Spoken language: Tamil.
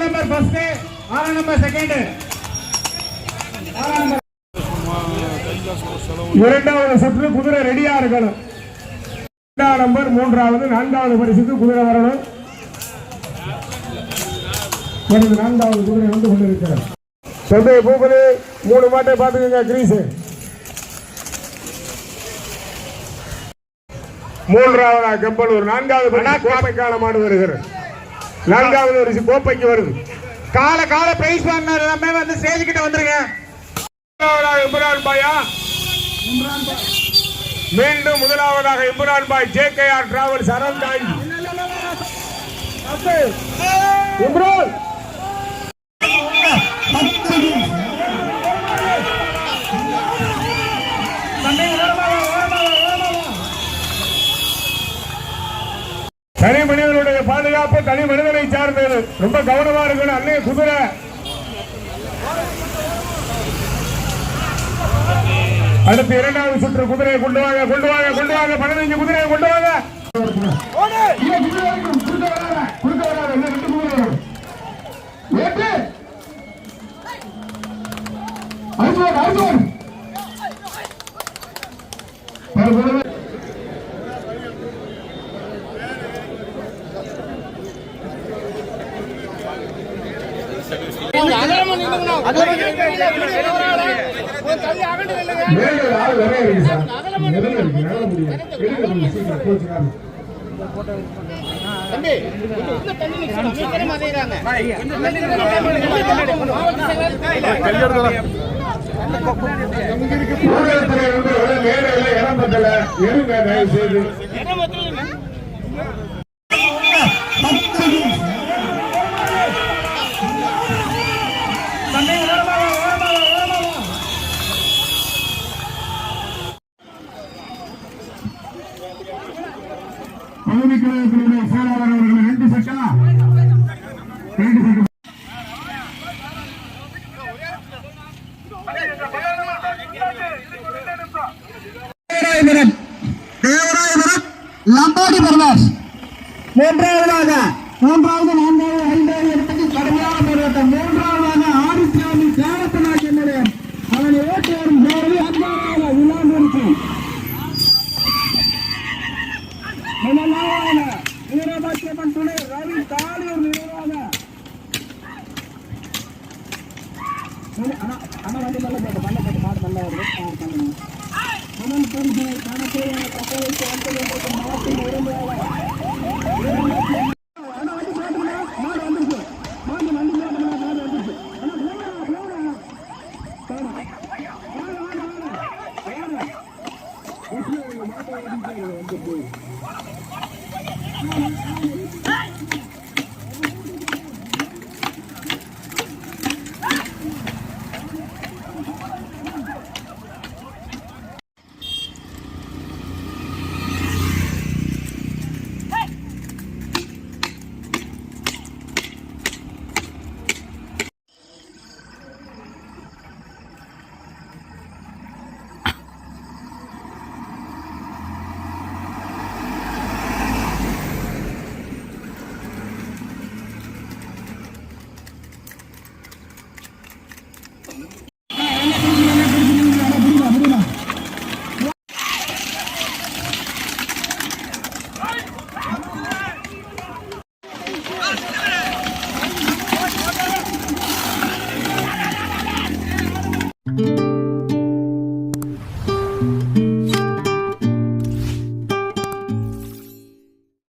நம்பர் ஃபர்ஸ்ட், 6 நம்பர் செகண்ட், இரண்டாவது சுற்று குதிரை ரெடியா இருக்கணும். 2ஆம் நம்பர், 3வது, 4வது பரிசுக்கு குதிரை வரணும். 4வது குதிரை வந்து கொண்டிருக்கிறார். சந்தை பூபதி 3 மாட்டை பார்த்துக்கங்க. கிரீஸ் 3வது கம்பளூர் 4வது கோப்பைக்கான மாடு வருகிறது. 4வது ஒரு கோப்பைக்கு வருது. கால பிரைஸ் வாங்கினார் எல்லாமே வந்து ஸ்டேஜ் கிட்ட வந்துருங்க. இம்ரான் பாயா மீண்டும் முதலாவதாக இம்ரான் பாய் JKR டிராவல்ஸ் அறந்தாங்கி. இம்ரான் தனி மனிதனுடைய பாதுகாப்பு தனி மனிதனை சார்ந்தது. ரொம்ப கவனமா இருக்கணும். அன்னைய குதிரை அடுத்து 2வது சுற்று குதிரையை கொண்டு வாங்க 15 குதிரையை கொண்டு வாங்க. பகுதிக்கழகத்தினுடைய செயலாளர் அவர்கள் 2 செகண்ட் லம்பாடி பிரதர்ஸ் 3வது 4வது 5வது இடத்துக்கு கடுமையான போராட்டம். 3வது ஆதித்யாமி கேரளநாட்டு நிலையம் அவனை ஓட்டி வரும் போது 5வது விழாமுடிச்சு வீரபாக்கியம்மன் துணை ரவி காலியூர் நிறுவனாக வண்டி நல்ல போட்டு மாடு நல்லா வருது. முதல் பரிசு கணக்கு கட்டளைக்கு வந்து மாட்டின் உரிமையாக